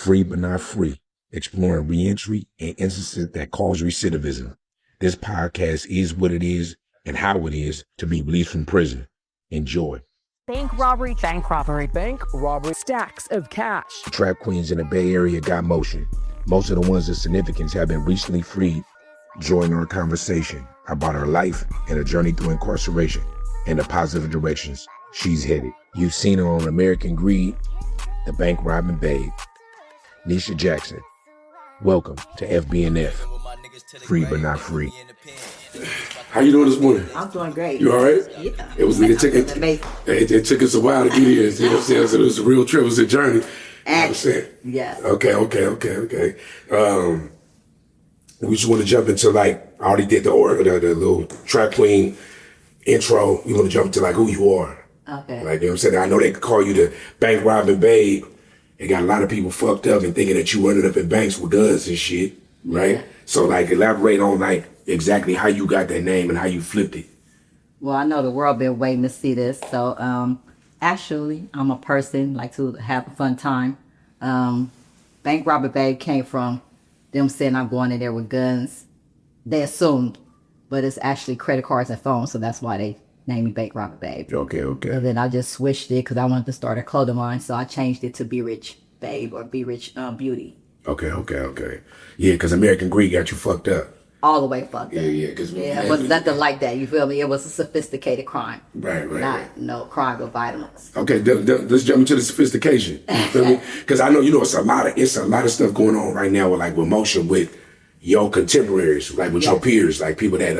Free but not free, exploring reentry and instances that cause recidivism. This podcast is what it is and how it is to be released from prison. Enjoy. Bank robbery, stacks of cash. The trap queens in the Bay Area got motion. Most of the ones of significance have been recently freed. Join our conversation about her life and her journey through incarceration and the positive directions she's headed. You've seen her on American Greed, The Bank Robbing Babe. Niesha Jackson, welcome to FBNF, free but not free. How you doing this morning? I'm doing great. You all right? Yeah. It took us a while to get here. You know what I'm saying? So it was a real trip. It was a journey. Action. Yes. Okay. We just want to jump into I already did the little trap queen intro. We want to jump into who you are. Okay. You know what I'm saying? I know they could call you the bank robbing babe. They got a lot of people fucked up and thinking that you running up in banks with guns and shit, right? Yeah. So elaborate on exactly how you got that name and how you flipped it. Well, I know the world been waiting to see this. So actually, I'm a person like to have a fun time. Bank robber babe came from them saying I'm going in there with guns. They assumed, but it's actually credit cards and phones, so that's why they named me Bank Robber Babe. Okay. And then I just switched it because I wanted to start a clothing line, so I changed it to Be Rich Babe or Be Rich Beauty. Okay. Yeah, because American Greed got you fucked up. All the way fucked up. Yeah. It was nothing like that, you feel me? It was a sophisticated crime. Right. No crime with violence. Okay, let's jump into the sophistication. You feel me? Because I know, it's a lot of stuff going on right now with motion with your contemporaries, with your peers, people that,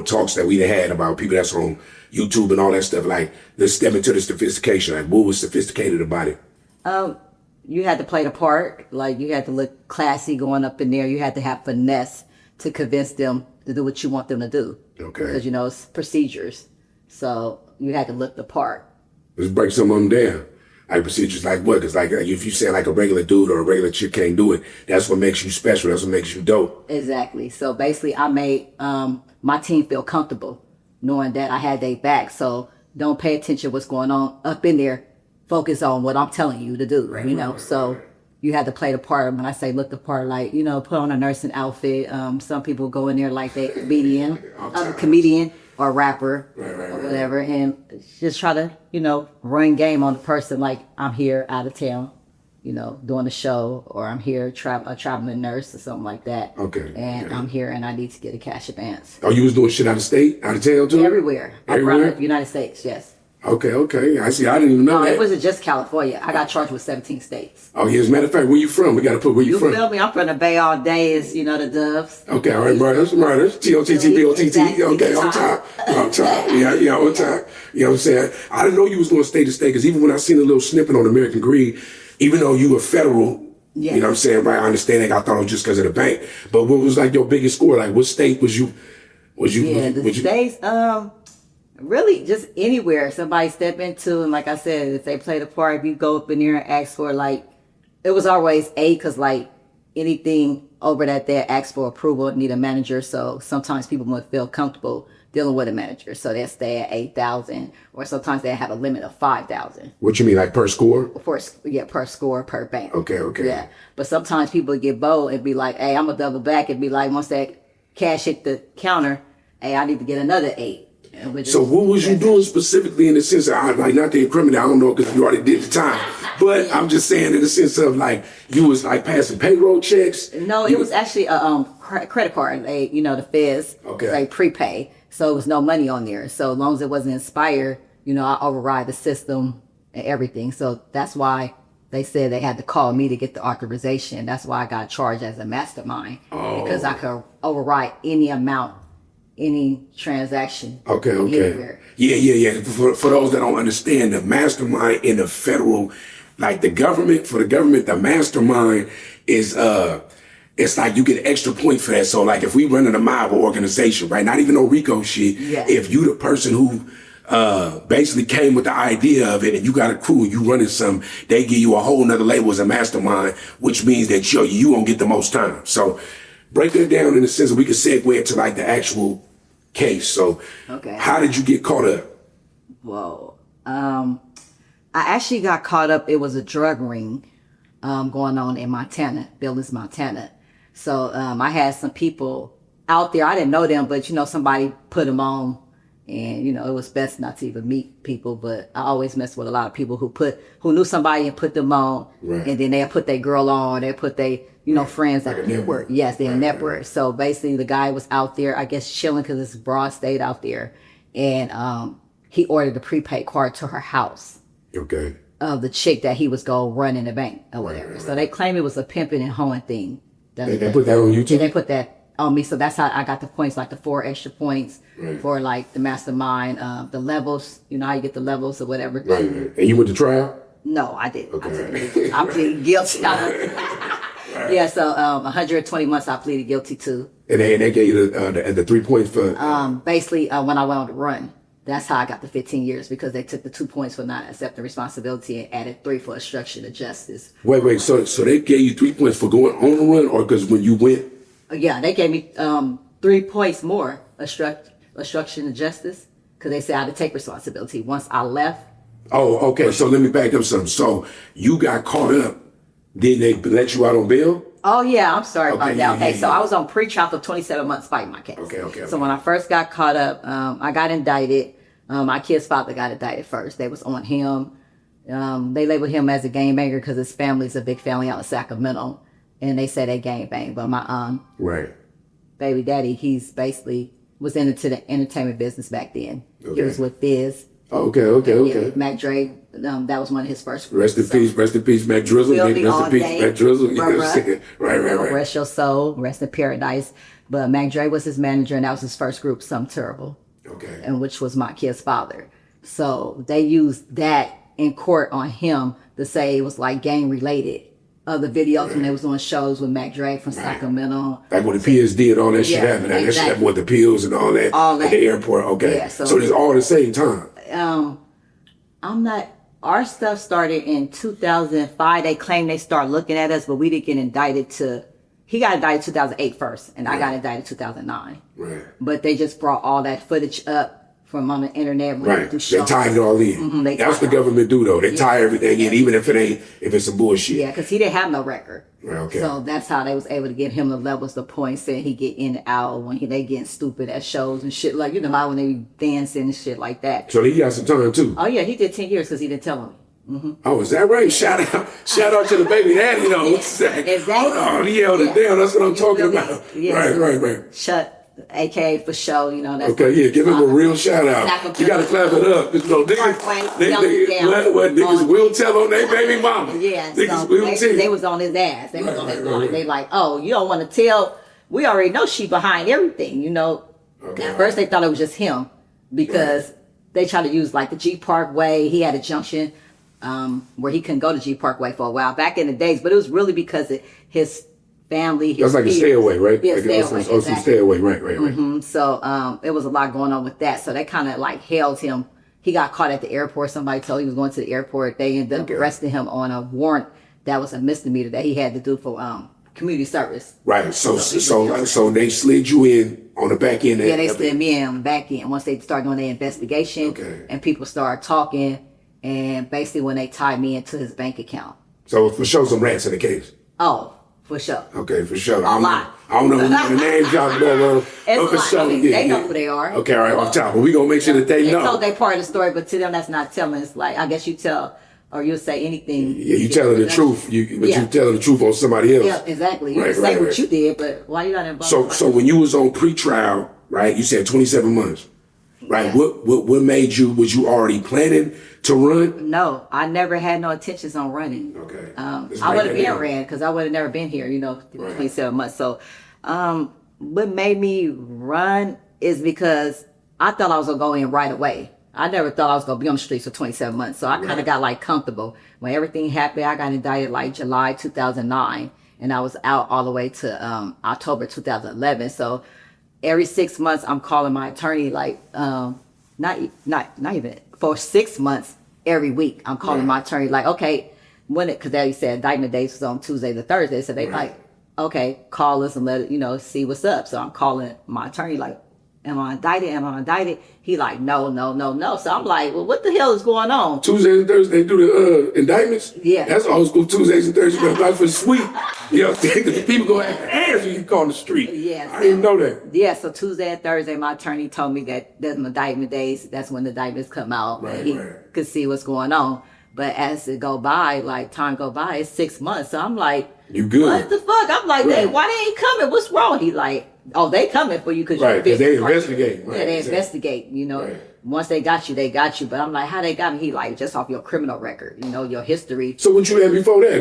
talks that we had about people that's on YouTube and all that stuff. Let's step into the sophistication. What was sophisticated about it? You had to play the part. You had to look classy going up in there. You had to have finesse to convince them to do what you want them to do. Okay. Because, it's procedures. So you had to look the part. Let's break some of them down. Procedures like what? Because if you say a regular dude or a regular chick can't do it, that's what makes you special. That's what makes you dope. Exactly. So basically I made my team feel comfortable knowing that I had their back. So don't pay attention to what's going on up in there. Focus on what I'm telling you to do, Right. So you had to play the part. When I say look the part, put on a nursing outfit. Some people go in there like they comedian or rapper or whatever, and just try to, run game on the person. I'm here out of town, doing a show, or I'm here a traveling nurse or something like that. Okay. And I'm here and I need to get a cash advance. Oh, you was doing shit out of state, out of town too? Everywhere. Around the United States, yes. Okay. I see. I didn't even know that. It wasn't just California. I got charged with 17 states. Oh, yeah. As a matter of fact, where you from? We got to put where you from. You feel me? I'm from the Bay all day. Is the Doves. Okay, all right, murders. T-O-T-T-B-O-T-T. Exactly. Okay, on top. Yeah, on top. You know what I'm saying? I didn't know you was going state to state, because even when I seen a little snippet on American Greed, even though you were federal, yes. You know what I'm saying? Right, I understand that. I thought it was just because of the bank. But what was your biggest score? What state was you? States, really just anywhere somebody step into, and like I said, if they play the part, if you go up in there and ask for it was always because anything over that they ask for approval need a manager, so sometimes people would feel comfortable dealing with a manager, so they'll stay at 8,000, or sometimes they have a limit of 5,000. What you mean, per score? Per score, per bank. Okay. Yeah, but sometimes people get bold and be like, hey, I'm gonna double back, and be like, once that cash hit the counter, hey, I need to get another 8. So what was you doing specifically in the sense of, not to incriminate, I don't know because you already did the time, but I'm just saying in the sense of you was passing payroll checks? No, it was actually a credit card. The feds, they prepay, so it was no money on there. So as long as it wasn't expired, I override the system and everything. So that's why they said they had to call me to get the authorization. That's why I got charged as a mastermind, because I could override any amount, any transaction. Okay. Anywhere. Yeah. For those that don't understand, the mastermind in the federal, the government, the mastermind is, it's you get an extra point for that. So if we run in a mob organization, right? Not even no RICO shit. Yes. If you the person who basically came with the idea of it and you got a crew and you running some, they give you a whole nother label as a mastermind, which means that you won't get the most time. So break that down in the sense that we can segue into the actual case. So how did you get caught up? Whoa. I actually got caught up. It was a drug ring. going on in Montana, Billings, Montana. So I had some people out there. I didn't know them, but somebody put them on, and it was best not to even meet people. But I always mess with a lot of people who knew somebody and put them on, and then they'll put their girl on, they put their friends like at a network. Yes, they're a network. So basically, the guy was out there, I guess, chilling because it's broad state out there, and he ordered a prepaid card to her house. Okay. Of the chick that he was going to run in the bank or whatever. Right. So they claim it was a pimping and hoeing thing. They put that on you too? Yeah, they put that on me. So that's how I got the points, like the 4 extra points for like the mastermind, the levels, how you get the levels or whatever. Right. And you went to trial? No, I didn't. Okay. I pleaded guilty. Yeah, so 120 months I pleaded guilty to. And they gave you the 3 points for? Basically, when I went on the run. That's how I got the 15 years, because they took the 2 points for not accepting responsibility and added 3 for obstruction of justice. Wait. So they gave you 3 points for going on the run, or because when you went? Yeah, they gave me 3 points more obstruction of justice, because they said I had to take responsibility once I left. Oh, okay. So let me back up something. So you got caught up. Did they let you out on bail? Oh, yeah. I'm sorry about that. Okay, Yeah. So I was on pre-trial for 27 months fighting my case. Okay. So when I first got caught up, I got indicted. My kid's father got indicted first. They was on him. They labeled him as a gangbanger because his family's a big family out in Sacramento, and they said they gangbang. But my baby daddy, he's basically was into the entertainment business back then. Okay. He was with Biz. Okay. Mac Dre, that was one of his first groups. Rest in peace, Mac Drizzle. Rest in peace, Mac Drizzle. Right. Rest your soul, rest in paradise. But Mac Dre was his manager, and that was his first group, Something Terrible. Okay. And which was my kid's father. So they used that in court on him to say it was like gang related. Other videos when they was doing shows with Mac Dre from Sacramento. Like when the PSD and all that shit happened. That shit happened with the pills and all that. All that. At the airport. Okay. Yeah, so it's all at the same time. Our stuff started in 2005. They claim they started looking at us, but we didn't get indicted he got indicted 2008 first, and I got indicted 2009. Right. But they just brought all that footage up from on the internet. Right. They tied it all in. Mm-hmm, that's what the government do, though. They tie everything in, even if it's some bullshit. Yeah, because he didn't have no record. Right, okay. So that's how they was able to get him the levels, the points, saying he get in and out when they getting stupid at shows and shit. Like, how when they dancing and shit like that. So he got some time, too. Oh, yeah, he did 10 years because he didn't tell me. Mm-hmm. Oh, is that right? Shout out to the baby daddy, though. Exactly. Hold on, he held it down. That's what I'm talking about. Yeah. Right. Shut, AKA for show, that's okay, yeah, give him a real shout out. You gotta clap it up. Niggas will tell on their baby mama. Yeah, niggas will tell. They was on his ass. They was on his line. They like, oh, you don't want to tell. We already know she behind everything, Okay. At first they thought it was just him because they tried to use like the G Parkway. He had a junction where he couldn't go to G Parkway for a while back in the days, but it was really because of his family. That's like a stairway, right? Yeah, stairway. Some stairway, right. Mm-hmm. So it was a lot going on with that. So they kind of like held him. He got caught at the airport. Somebody told he was going to the airport. They ended up arresting him on a warrant that was a misdemeanor that he had to do for community service. Right. So they slid you in on the back end. Yeah, they slid me in on the back end once they started doing their investigation. Okay. And people started talking. And basically when they tied me into his bank account. So for sure some rats in the case. Oh, for sure. Okay, for sure. A lot. I don't know the names y'all know. It's a lot. They know who they are. Okay, all right, off top. But we gonna make sure that they know. They told they part of the story, but to them that's not telling. It's like, I guess you tell or you'll say anything. Yeah, you telling the truth. You telling the truth on somebody else. Yeah, exactly. You can say what you did, but why you not involved? So when you was on pre-trial, right, you said 27 months. Right. Yeah. What made you, was you already planning to run? No, I never had no intentions on running. Okay. I would have been ran because I would have never been here, 27 months. So what made me run is because I thought I was going to go in right away. I never thought I was going to be on the streets for 27 months. So I kind of got like comfortable. When everything happened, I got indicted like July 2009 and I was out all the way to October 2011. So every 6 months, I'm calling my attorney, like, not even for 6 months, every week, I'm calling my attorney, like, okay, because they said indictment days was on Tuesday to Thursday. So they like, okay, call us and let it, see what's up. So I'm calling my attorney, like, Am I indicted? Am I indicted? He like, no. So I'm like, well, what the hell is going on? Tuesdays and Thursdays, they do the indictments? Yeah. That's old school. Tuesdays and Thursdays, you gotta apply for the sweep. You know, because people go ask you call on the street. Yeah. I didn't know that. Yeah, so Tuesday and Thursday, my attorney told me that there's indictment days. That's when the indictments come out. Right, and he could see what's going on. But as it go by, like time go by, it's 6 months. So I'm like, you good. What the fuck? I'm like, Right. why they ain't coming? What's wrong? He like, oh, they coming for you because Right, you're because they investigate. Right, yeah, they exactly. investigate, you know. Right. Once they got you, they got you. But I'm like, how they got me? He like, just off your criminal record, you know, your history. So what you had before that?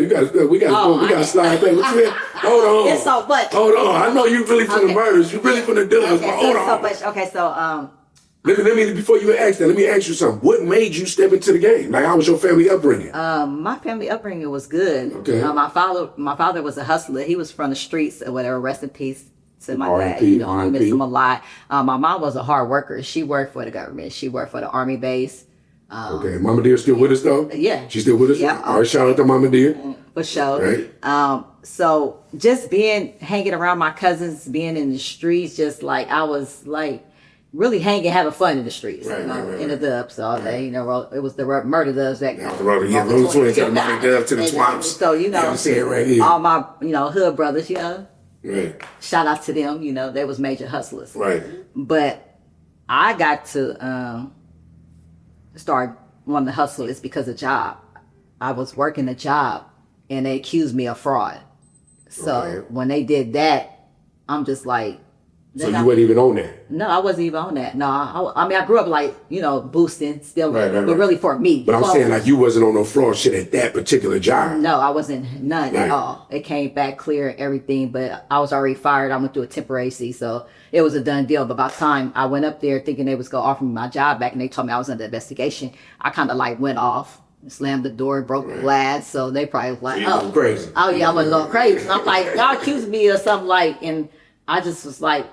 We got to slide back. What you had? Hold on. It's so much. Hold on. I know you really from the murders. You really from the dealers. Okay, But hold on. Let me before you ask that, let me ask you something. What made you step into the game? Like, how was your family upbringing? My family upbringing was good. Okay. My father was a hustler. He was from the streets or whatever. Rest in peace to my dad. R.I.P., You know, I miss R.I.P. him a lot. My mom was a hard worker. She worked for the government. She worked for the Army base. Okay, Mama Dear still with us though? Yeah. She's still with us? Yeah. All right, shout out to Mama Dear. For sure. Right. So just hanging around my cousins, being in the streets, just like I was like really hanging, having fun in the streets. Right, you know, right. in the dubs all day. You know, it was the murder dubs back then. Roll 20 to the money dub to the swamps. So, you know, I'm saying right here. all my, hood brothers, Right. shout out to them, they was major hustlers. Right. But I got to start wanting to hustle is because of job. I was working a job and they accused me of fraud. So when they did that, I'm just like, So you weren't even on that? no, I wasn't even on that. No, I mean, I grew up like, boosting still, Right. but really for me. But I'm saying like you wasn't on no fraud shit at that particular job. No, I wasn't none Right. at all. It came back clear and everything, but I was already fired. I went through a temporary C, so it was a done deal. But by the time I went up there thinking they was going to offer me my job back and they told me I was under investigation, I kind of like went off, slammed the door, broke the glass. So they probably was like, You went crazy. Oh yeah, I went a little crazy. And I'm like, y'all accusing me of something like, and I just was like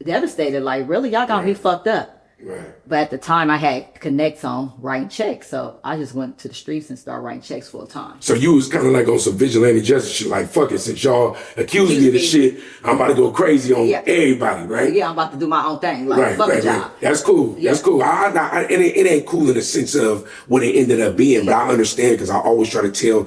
devastated, like really, y'all got me fucked up. Right. But at the time I had connects on writing checks, so I just went to the streets and started writing checks full time. So you was kind of like on some vigilante justice shit, like fuck it, since y'all accusing me of this shit, I'm about to go crazy on everybody, right? Yeah, I'm about to do my own thing, like fuck a job. That's cool. Yeah. That's cool. It ain't cool in the sense of what it ended up being, but I understand because I always try to tell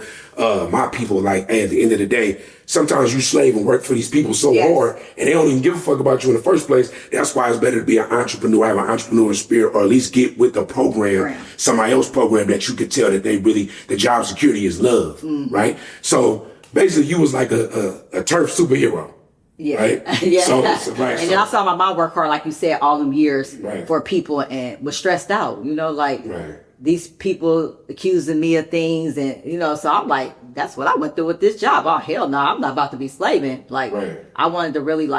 my people, like, hey, at the end of the day, sometimes you slave and work for these people so hard, and they don't even give a fuck about you in the first place. That's why it's better to be an entrepreneur, have an entrepreneurial spirit, or at least get with the program, somebody else's program that you could tell that they really, the job security is love, right? So basically, you was like a turf superhero. Yeah. Right? Yeah. Right. And then I saw my mom work hard, like you said, all them years Right. for people and was stressed out, like Right. these people accusing me of things and, so I'm like, that's what I went through with this job. Oh, hell no, I'm not about to be slaving. Like, I wanted to really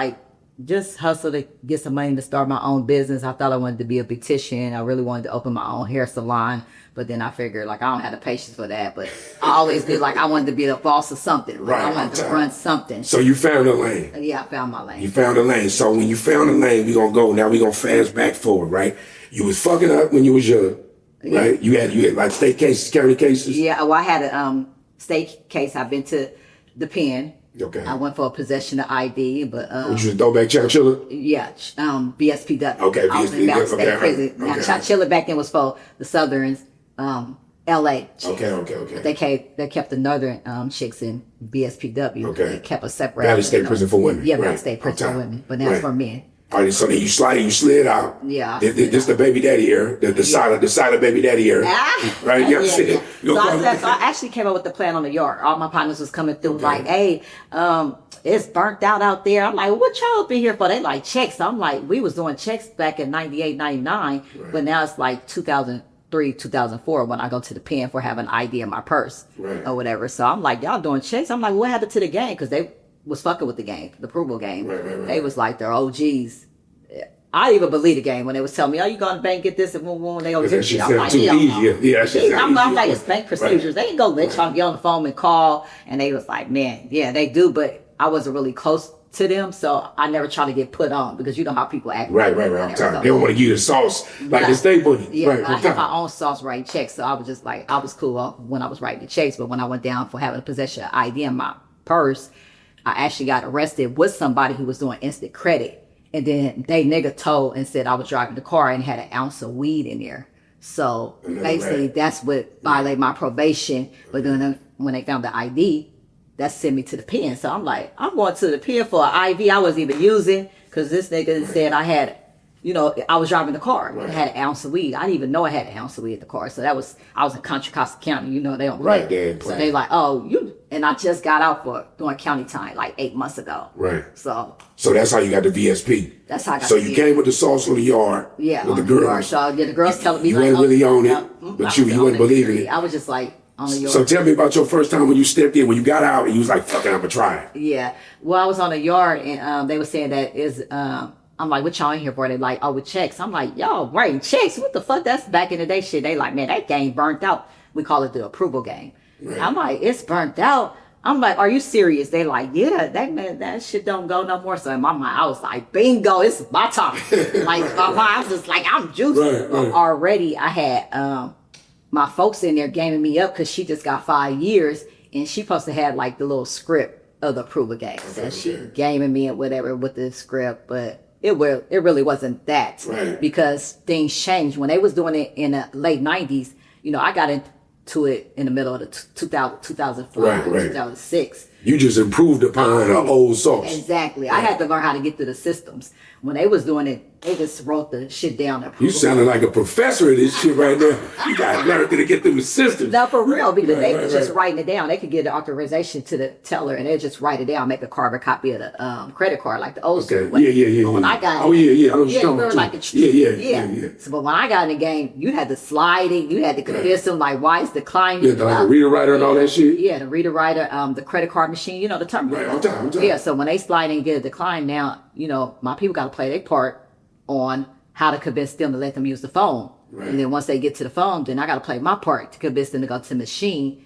just hustle to get some money to start my own business. I thought I wanted to be a beautician. I really wanted to open my own hair salon. But then I figured, I don't have the patience for that. But I always did, I wanted to be the boss of something. Like, I wanted to run something. So you found a lane. Yeah, I found my lane. You found a lane. So when you found a lane, we gonna go. Now we gonna fast back forward, right? You was fucking up when you was young, right? You had like state cases, county cases. Yeah, well, I had a state case. I've been to the pen. Okay. I went for a possession of ID, but Which was throwback Chowchilla? yeah, BSPW. Okay, I was in BSPW, Mountain State okay, Prison. Now, okay. Chowchilla back then was for the Southerns, LA. Okay. They kept the Northern chicks in BSPW. Okay. They kept a separate. Valley State Prison for women. Yeah, Right. Valley State Prison for women, but now it's for men. All right, so then you slid out. Yeah. This the baby daddy era, the silent baby daddy era. Right? You know what I'm saying? So I actually came up with the plan on the yard. All my partners was coming through like, hey, it's burnt out there. I'm like, what y'all been here for? They like checks. I'm like, we was doing checks back in 98, 99, but now it's like 2003, 2004 when I go to the pen for having an ID in my purse or whatever. So I'm like, y'all doing checks? I'm like, what happened to the game? Because they was fucking with the game, the approval game. They was like, they're OGs. I didn't even believe the game when they was telling me, oh, you go to the bank, get this, and boom, they go get you. I'm like, I'm like, it's bank procedures. They ain't go let y'all get on the phone and call. And they was like, man, yeah, they do. But I wasn't really close to them, so I never try to get put on because you know how people act. Right. I'm tired. They don't want to give you the sauce like the state money. Yeah, I have my own sauce writing checks, so I was just like, I was cool when I was writing the checks. But when I went down for having a possession of ID in my purse, I actually got arrested with somebody who was doing instant credit. And then they nigga told and said I was driving the car and had an ounce of weed in there. So basically that's what violated my probation. But then when they found the ID, that sent me to the pen. So I'm like, I'm going to the pen for an IV I wasn't even using, because this nigga said I had, you know, I was driving the car. I had an ounce of weed. I didn't even know I had an ounce of weed in the car. So I was in Contra Costa County. You know, they don't Right play. there. So they like, oh, you, and I just got out for doing county time like 8 months ago. Right. So that's how you got the VSP. That's how I got So the you VSP. came with the sauce on the yard. Yeah, with the on the yard. girls. So yeah, the girls telling me You like, weren't really on it, but I you was wasn't on believing it. I was just like on the yard. So tell me about your first time when you stepped in, when you got out and you was like, fuck it, I'm gonna try it. Yeah. Well, I was on the yard and they were saying that is I'm like, what y'all in here for? They like, oh, with checks. I'm like, y'all writing checks? What the fuck? That's back in the day shit. They like, man, that game burnt out. We call it the approval game. Right. I'm like, it's burnt out. I'm like, are you serious? They like, yeah, that shit don't go no more. So in my mind, I was like, bingo, it's my time. Like, my mind, I was just like, I'm juiced. Right. Already, I had my folks in there gaming me up because she just got 5 years and she supposed to have like the little script of the approval games. And she gaming me and whatever with the script, but it really wasn't that. Right. Because things changed. When they was doing it in the late 90s, you know, I got into it in the middle of the 2005, 2006. You just improved upon the old sauce. Exactly. I had to learn how to get through the systems. When they was doing it, they just wrote the shit down. You sounded like a professor of this shit right now. You got to learn to get through the system. No, for real, because they were just writing it down. They could get the authorization to the teller, and they just write it down, make a carbon copy of the credit card, like the old school way. Yeah. But when I got So, but when I got in the game, you had to slide it, you had to convince them, like, why is declining? Yeah, like a reader writer and all that shit. Yeah, the reader writer, the credit card machine, you know, the terminal. Right, on time. Yeah, so when they slide and get a decline, now, you know, my people got to play their part on how to convince them to let them use the phone. Right. And then once they get to the phone, then I got to play my part to convince them to go to the machine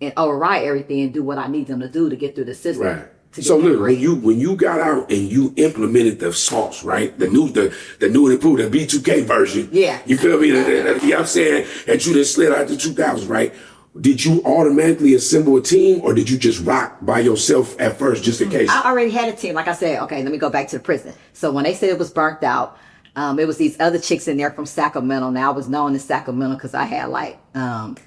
and override everything and do what I need them to do to get through the system. Right. So look, when you got out and you implemented the sauce, right? The new and improved, the B2K version. Yeah. You feel me? You know what I'm saying? And you just slid out the 2000s, right? Did you automatically assemble a team, or did you just rock by yourself at first, just in case? I already had a team. Like I said, okay, let me go back to the prison. So when they said it was burnt out, it was these other chicks in there from Sacramento. Now I was known in Sacramento because I had like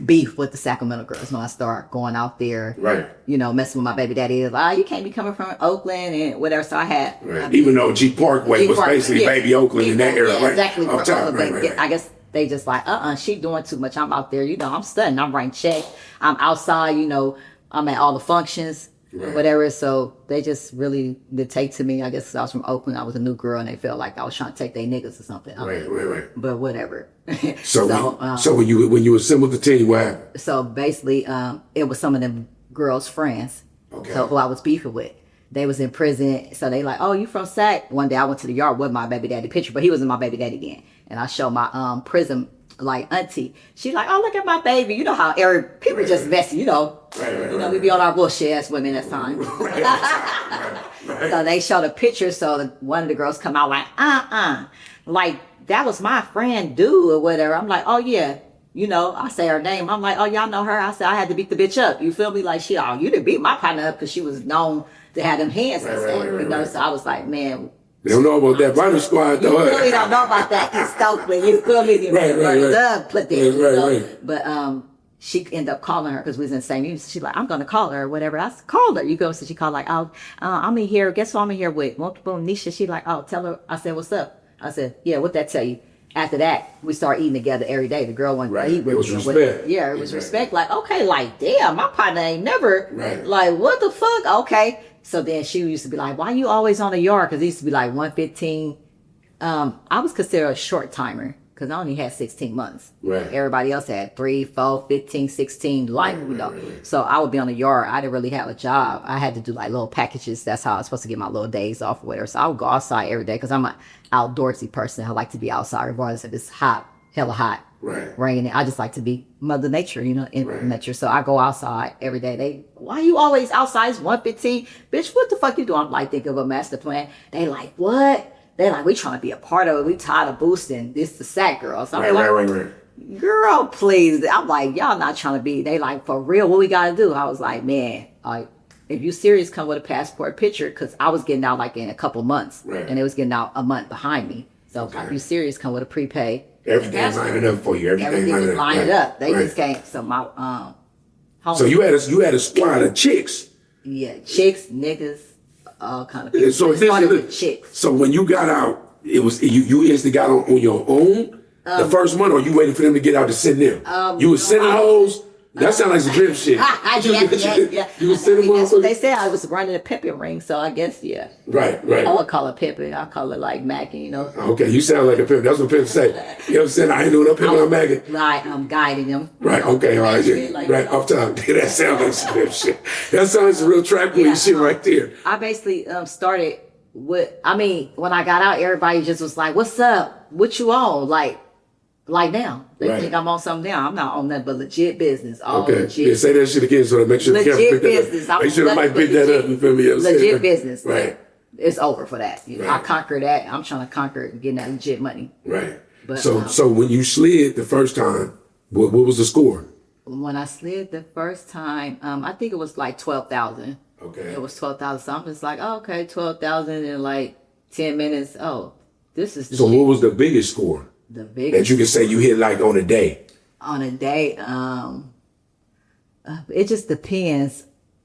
beef with the Sacramento girls when I started going out there. Right. You know, messing with my baby daddy. Like, you can't be coming from Oakland and whatever. So I had. Right. Even though G Parkway was basically baby Oakland in that era, right? Exactly. Right. I guess they just like, she doing too much. I'm out there, you know, I'm studying, I'm writing checks. I'm outside, you know, I'm at all the functions. Right. Whatever, so they just really did take to me. I guess I was from Oakland, I was a new girl, and they felt like I was trying to take their niggas or something. Right. But whatever. So when you assembled the team, what happened? So basically, it was some of them girls' friends, who I was beefing with. They was in prison, so they like, oh, you from Sac? One day I went to the yard with my baby daddy picture, but he wasn't my baby daddy then, and I showed my prison like auntie. She like, oh, look at my baby. You know how people just messy, you know. You know, we be on our bullshit ass women at times. So they showed a picture, so one of the girls come out like, like, that was my friend, dude, or whatever. I'm like, oh, yeah. You know, I say her name. I'm like, oh, y'all know her? I said, I had to beat the bitch up. You feel me? Like, you didn't beat my partner up because she was known to have them hands and stuff. You know, so I was like, man. They don't know about that Bible squad, though. You really don't know about that in Stokely. You feel me? Right. But she ended up calling her because we was in the same unit. She's like, I'm going to call her or whatever. I called her. You go, so she called like, oh, I'm in here. Guess who I'm in here with? Multiple Niesha. She like, oh, tell her. I said, what's up? I said, yeah, what that tell you? After that, we started eating together every day. The girl wanted to eat with me. It was respect. Yeah, it was respect. Like, okay, like, damn, my partner ain't never, like, what the fuck? Okay. So then she used to be like, why you always on the yard? Because it used to be like 115. I was considered a short timer because I only had 16 months. Right. Everybody else had 3, 4, 15, 16, like, you know. So I would be on the yard. I didn't really have a job. I had to do like little packages. That's how I was supposed to get my little days off or whatever. So I would go outside every day because I'm an outdoorsy person. I like to be outside regardless if it's hot, hella hot. Raining. I just like to be Mother Nature, you know, in nature. So I go outside every day. Why you always outside? It's 115. Bitch, what the fuck you doing? I'm like, think of a master plan. They like, what? They like, we trying to be a part of it. We tired of boosting. This the Sac girl. So I'm like, girl, please. I'm like, y'all not trying to be. They like, for real, what we got to do? I was like, man, like, if you serious, come with a passport picture, because I was getting out like in a couple months, Right. and it was getting out a month behind me. So if you serious, come with a prepay. Everything lining up for you. Everything was lined right, up. They right. just came. So my home. So you had a squad of chicks. Yeah, chicks, niggas, all kind of people. So It started with chicks. So when you got out, it was you instantly got on your own the first month, or you waited for them to get out to send them? You was sending hoes. That sounds like some drip shit. Yeah. You was sending That's what they motherfuckers. said. I was running a pimping ring, so I guess Right. I would call it pimping. I call it like macking, you know. Okay, you sound like a pimp. That's what pimps say. You know what I'm saying? I ain't doing no pimping, I'm macking. Like I'm guiding them. Right, okay, all right. Yeah. Like, Right, off top. That sounds like some pimp shit. That sounds like some real trap queen shit right there. I basically started with. I mean, when I got out, everybody just was like, "What's up? What you on?" Like now, they Right. think I'm on something now. I'm not on that, but legit business. All Okay, legit. yeah, say that shit again so to make sure the camera Legit pick that business. up. Make sure the mic pick that up, you feel me? You know what I'm Legit saying? business. Right, It's over for that. You know, Right. I conquer that. I'm trying to conquer getting that legit money. right. But, So when you slid the first time, what was the score? When I slid the first time, I think it was like 12,000. Okay. It was 12,000. So I'm just like, oh, okay, 12,000 in like 10 minutes. Oh, this is the So shit. what was the biggest score The that biggest you can say you hit like on a day? on a day. It just depends.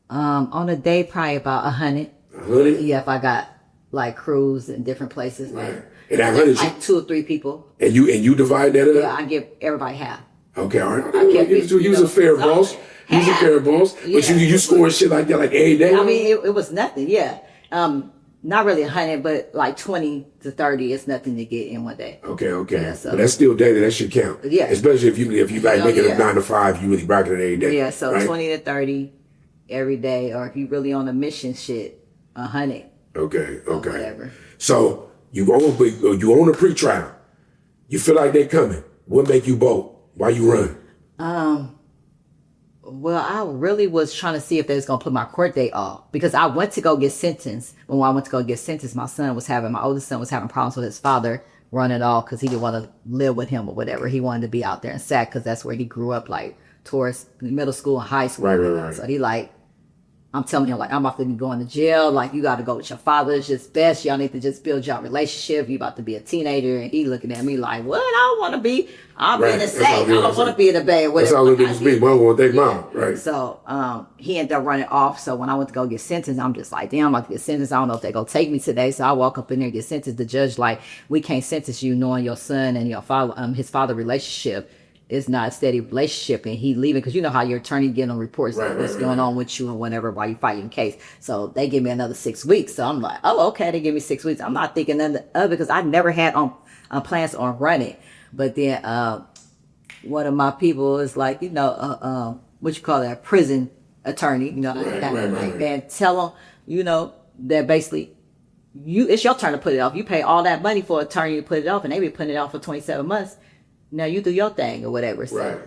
On a day, probably about 100. 100? Yeah, if I got like crews in different places, Right. And that 100, like 2 or 3 people. and you divide that up? Yeah, I give everybody half. Okay, all right. kept it, You was a fair boss. You was a fair boss. But Yeah. you scoring shit like that like every day? I mean, it was nothing. Yeah, not really 100, but like 20 to 30 is nothing to get in one day. Okay. Yeah, so- But that's still daily. That should count. Yeah. Especially if you like Hell making yeah. a 9 to 5, you really rocking it every day. Yeah, so right? 20 to 30 every day, or if you really on a mission, shit, 100. Okay. whatever. So you own a pre-trial. You feel like they coming. What make you bold? Why you run? Well, I really was trying to see if they was gonna put my court date off, because I went to go get sentenced. But when I went to go get sentenced, my oldest son was having problems with his father running off because he didn't want to live with him or whatever. He wanted to be out there in Sac because that's where he grew up, like towards middle school and high school. Right. So he like, I'm telling him like, I'm about to be going to jail. Like, you got to go with your father. It's just best. Y'all need to just build your relationship. You about to be a teenager. And he looking at me like, what? I don't want to be. I'm Right. in the That's Sac. all I good. don't want to be in the Bay or whatever. That's all it Like, is. Me, mom want to take mom. Right. So he ended up running off. So when I went to go get sentenced, I'm just like, damn, I'm about to get sentenced. I don't know if they're going to take me today. So I walk up in there and get sentenced. The judge like, we can't sentence you knowing your son and your father, his father relationship is not a steady relationship, and he leaving because you know how your attorney getting on reports Right, what's right, going on with you and whatever while you fight your case. So they give me another 6 weeks. So I'm like, oh, okay, they give me 6 weeks. I'm not thinking none of it because I never had plans on running. But then one of my people is like, what you call that, prison attorney, Right. man, tell them, that basically it's your turn to put it off. You pay all that money for an attorney to put it off, and they be putting it off for 27 months. Now you do your thing or whatever. So Right.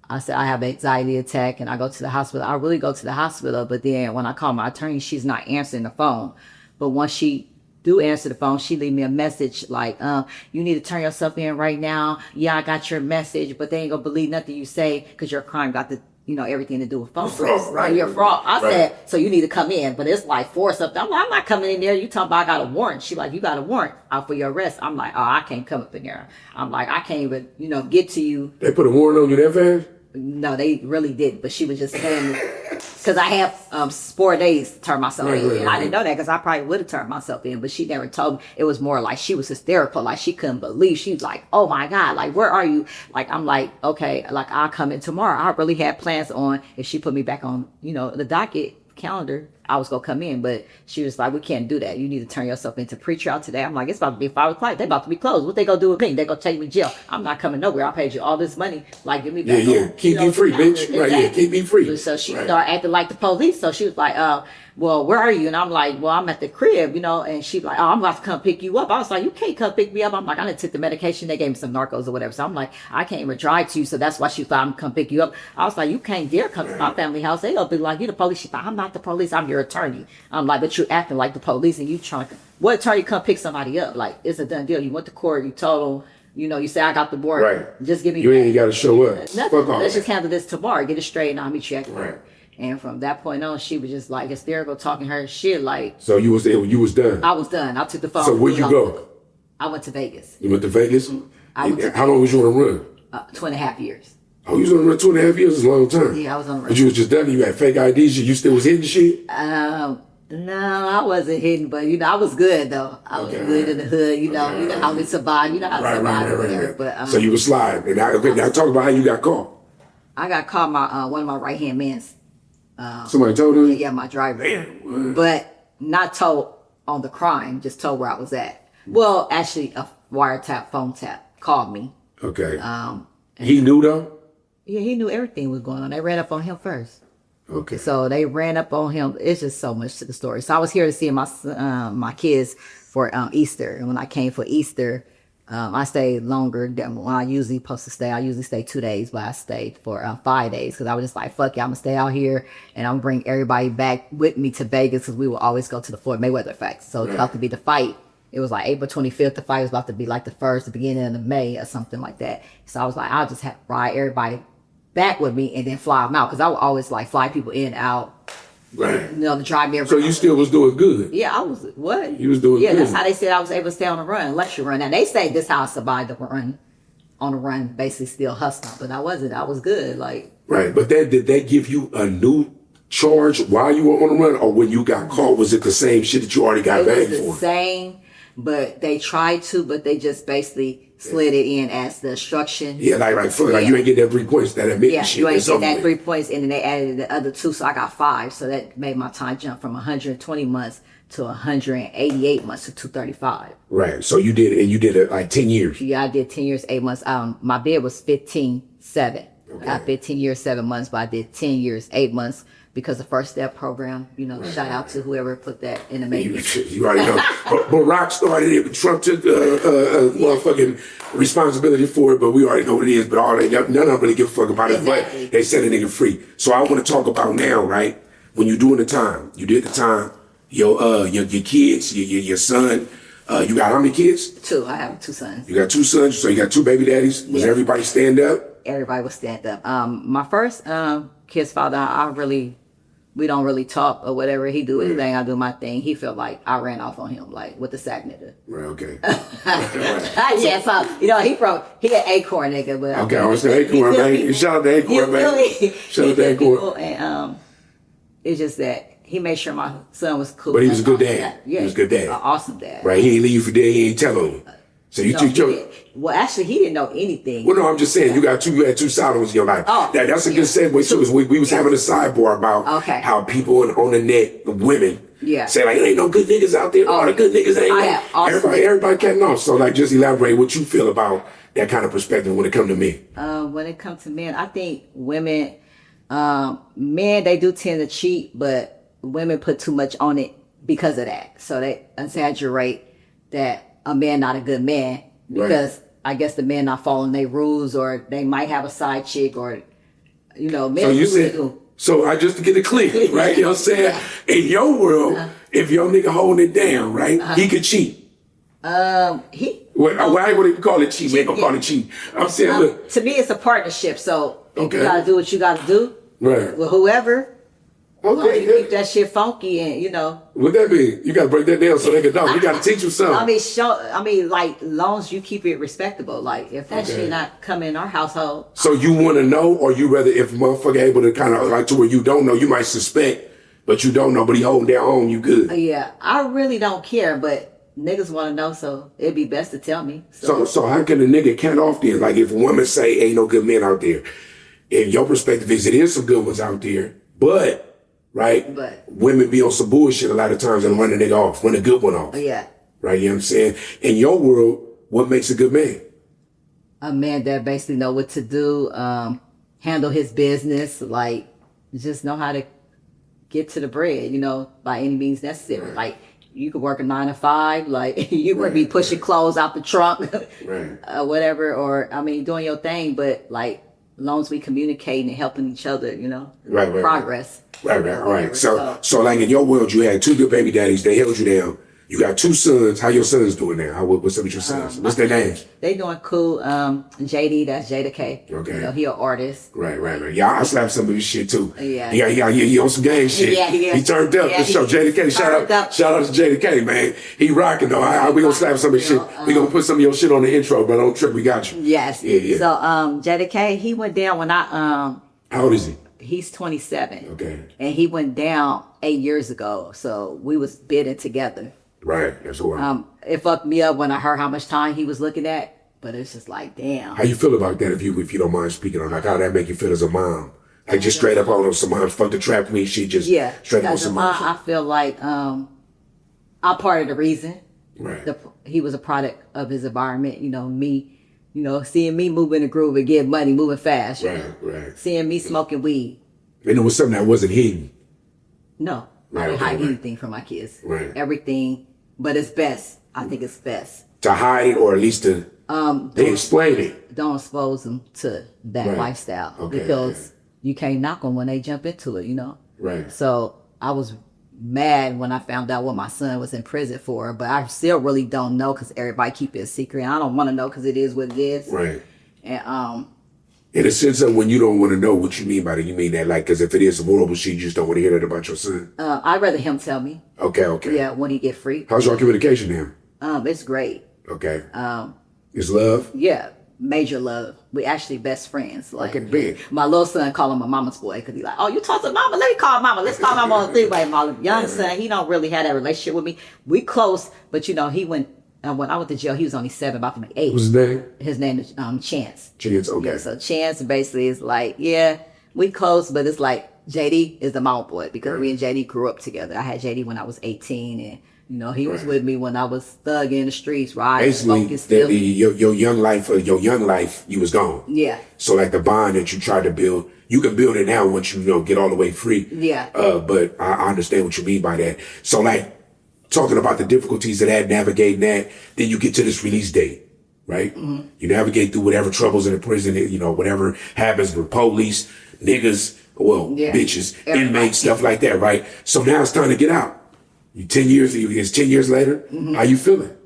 I said, I have an anxiety attack and I go to the hospital. I really go to the hospital, but then when I call my attorney, she's not answering the phone. But once she do answer the phone, she leave me a message like, you need to turn yourself in right now. Yeah, I got your message, but they ain't gonna believe nothing you say because your crime got the everything to do with phone calls. Right. You're fraud. I Right. said, so you need to come in, but it's like 4 something. I'm like, I'm not coming in there. You talking about I got a warrant. She like, you got a warrant out for your arrest. I'm like, oh, I can't come up in there. I'm like, I can't even, get to you. They put a warrant on you that fast? No, they really didn't. But she was just saying, because I have 4 days to turn myself in. Right. And I didn't know that because I probably would have turned myself in, but she never told me. It was more like she was hysterical. Like she couldn't believe. She was like, oh my God, like, where are you? Like, I'm like, okay, like I'll come in tomorrow. I really had plans on, if she put me back on, the docket calendar, I was gonna come in, but she was like, we can't do that. You need to turn yourself into pretrial today. I'm like, it's about to be 5 o'clock. They about to be closed. What they gonna do with me? They gonna take me to jail. I'm not coming nowhere. I paid you all this money. Like, give me back. Yeah. Keep me free, bitch. Right, yeah. Keep me free. So she Right. started acting like the police. So she was like, well, where are you? And I'm like, well, I'm at the crib, and she's like, oh, I'm about to come pick you up. I was like, you can't come pick me up. I'm like, I done took the medication. They gave me some narcos or whatever. So I'm like, I can't even drive to you. So that's why she thought I'm gonna come pick you up. I was like, you can't dare come to my family house. They gonna be like, you the police. She thought, I'm not the police. I'm your attorney. I'm like, but you're acting like the police and you trying to, what attorney come pick somebody up? Like, it's a done deal. You went to court, you told them, you say, I got the warrant. Right. Just give me You ain't got to show up. nothing. Fuck off. Let's just handle this tomorrow. Get it straight and I'll meet you at the Right. court. And from that point on, she was just like hysterical, talking her shit. Like, So you was done. I was done. I took the phone. So where you go? I went to Vegas. You went to Vegas? I went to How long was you on the run? 2.5 years. Oh, you was on the run 2.5 years? Is a long time. Yeah, I was on the run. But you was just done. You had fake IDs. You still was hitting shit. No, I wasn't hitting, but I was good though. I was good in the hood. You know how we survive. You know how to survive over there. But so you was sliding. And now talk about how you got caught. I got caught by one of my right hand mans. Somebody told you? Yeah, my driver. But not told on the crime, just told where I was at. Well, actually, a wiretap, phone tap called me. Okay. He knew though? Yeah, he knew everything was going on. They ran up on him first. Okay. So they ran up on him. It's just so much to the story. So I was here to see my kids for Easter. And when I came for Easter, I stayed longer than when I usually supposed to stay. I usually stay 2 days, but I stayed for 5 days because I was just like, fuck it, I'm going to stay out here and I'm going to bring everybody back with me to Vegas because we will always go to the Floyd Mayweather fight. So it's about to be the fight. It was like April 25th. The fight was about to be like the beginning of May or something like that. So I was like, I'll just have ride everybody back with me and then fly them out because I would always like fly people in and out. Right. To drive me. So you still was doing good. Yeah, I was. What? You was doing good. Yeah, that's how they said I was able to stay on the run, lecture run. Now they say this how I survived the run, on the run, basically still hustling, but I wasn't. I was good. Like. Right, but did they give you a new charge while you were on the run, or when you got caught, was it the same shit that you already got back for? It was the same, but they tried to, but they just basically slid it in as the instruction. Yeah, like you ain't get that 3 points, that admitting shit. You ain't get that 3 points, and then they added the other 2, so I got 5. So that made my time jump from 120 months to 188 months to 235. Right. So you did it like 10 years. Yeah, I did 10 years, 8 months. My bid was 15, 7. Okay. I got 15 years, 7 months, but I did 10 years, 8 months. Because the First Step program, shout out to whoever put that in the making. You already know. Barack started it. Trump took motherfucking responsibility for it, but we already know what it is. But none of them really give a fuck about it. But they set a nigga free. So I want to talk about now, right? When you doing the time, you did the time. Your kids, your son. You got how many kids? 2. I have 2 sons. You got 2 sons, so you got 2 baby daddies. Was everybody stand up? Everybody was stand up. My first kid's father, we don't really talk or whatever. He do his thing, I do my thing. He felt like I ran off on him, like with the sack nigga. Right, okay. Yeah, so he an Acorn nigga, but okay, I was saying Acorn, man. Shout out to Acorn, man. Shout out to Acorn. And it's just that he made sure my son was cool. But he was a good dad. Yeah, he was a good dad. An awesome dad. Right, he ain't leave you for dead. He ain't tell him. So you well, actually, he didn't know anything. Well, no, I'm just saying you had 2 solid ones in your life. Oh, that's a good segue too. We was having a sidebar about how people on the net, the women, say like, there ain't no good niggas out there. All the good niggas ain't. Everybody cutting off. So like, just elaborate what you feel about that kind of perspective when it comes to men. When it comes to men, I think women, men, they do tend to cheat, but women put too much on it because of that. So they exaggerate that a man not a good man because I guess the men not following their rules, or they might have a side chick, or men. So you said, so I just to get it clear, right? You know what I'm saying? In your world, if your nigga holding it down, right, he could cheat. Why would he call it cheat? We ain't gonna call it cheat. I'm saying, look. To me, it's a partnership. So if you gotta do what you gotta do, right, with whoever. Okay, you keep that shit funky, and what that mean? You gotta break that down so they can know. You gotta teach them something. I mean, like, long as you keep it respectable. Like, if that shit not coming in our household. So you want to know, or you rather, if a motherfucker able to kind of like to where you don't know, you might suspect, but you don't know, but he holding down home, you good. Yeah, I really don't care, but niggas want to know, so it'd be best to tell me. So how can a nigga count off then? Like, if a woman say ain't no good men out there, in your perspective, is it is some good ones out there, but. Right? But women be on some bullshit a lot of times and run a nigga off, run a good one off. Yeah. Right? You know what I'm saying? In your world, what makes a good man? A man that basically know what to do, handle his business, like just know how to get to the bread, by any means necessary. Right. Like you could work a 9 to 5, like you could be pushing clothes out the trunk, whatever, or doing your thing, but like as long as we communicating and helping each other, progress. Right. So like in your world, you had 2 good baby daddies. They held you down. You got 2 sons. How your sons doing now? What's up with your sons? What's their names? They doing cool. JD, that's Jada K. Okay. You know, he an artist. Right. Yeah, I slap some of his shit too. Yeah. He on some gang shit. Yeah. He turned up for sure. Jada K. Shout out to Jada K, man. He rocking though. We gonna slap some of his shit. We gonna put some of your shit on the intro, but don't trip. We got you. Yes. Yeah. So Jada K, he went down when I How old is he? He's 27. Okay. And he went down 8 years ago. So we was bidding together. Right. That's what. It fucked me up when I heard how much time he was looking at. But it's just like, damn. How you feel about that? If you don't mind speaking on, like, how that make you feel as a mom? Like, just straight up on some moms, fuck the trap queen shit, just straight up on some moms. I feel like I'm part of the reason. Right. He was a product of his environment. You know, me, seeing me moving the groove and getting money, moving fast. Right. Seeing me smoking weed. And it was something that wasn't hidden. No. I didn't hide anything from my kids. Right. Everything. But it's best. I think it's best. To hide it, or at least to they explain it. Don't expose them to that lifestyle. Because you can't knock them when they jump into it, Right. So I was mad when I found out what my son was in prison for, but I still really don't know because everybody keep it a secret. And I don't want to know because it is what it is. Right. And in a sense of when you don't want to know, what you mean by that, you mean that like, because if it is some horrible shit, you just don't want to hear that about your son. I'd rather him tell me. Okay. Yeah, when he get free. How's your communication to him? It's great. Okay. It's love? Yeah, major love. We actually best friends. Like Okay. my little son call him my mama's boy because he like, oh, you talk to mama? Let me call mama. Let's call mama on three-way. My young son, he don't really have that relationship with me. We close, but he went. When I went to jail, he was only 7, about to be 8. What's his name? His name is Chance. Chance, okay. Yeah, so Chance basically is like, yeah, we close, but it's like JD is the mama boy because me and JD grew up together. I had JD when I was 18, and he was with me when I was thugging in the streets, riding, smoking, basically, your young life, you was gone. Yeah. So like the bond that you tried to build, you can build it now once you get all the way free. Yeah. But I understand what you mean by that. So like, talking about the difficulties of that, navigating that, then you get to this release date, right? Mm-hmm. You navigate through whatever troubles in the prison, whatever happens with police, niggas, bitches, inmates, stuff like that, right? So now it's time to get out. It's 10 years later. Mm-hmm. How you feeling?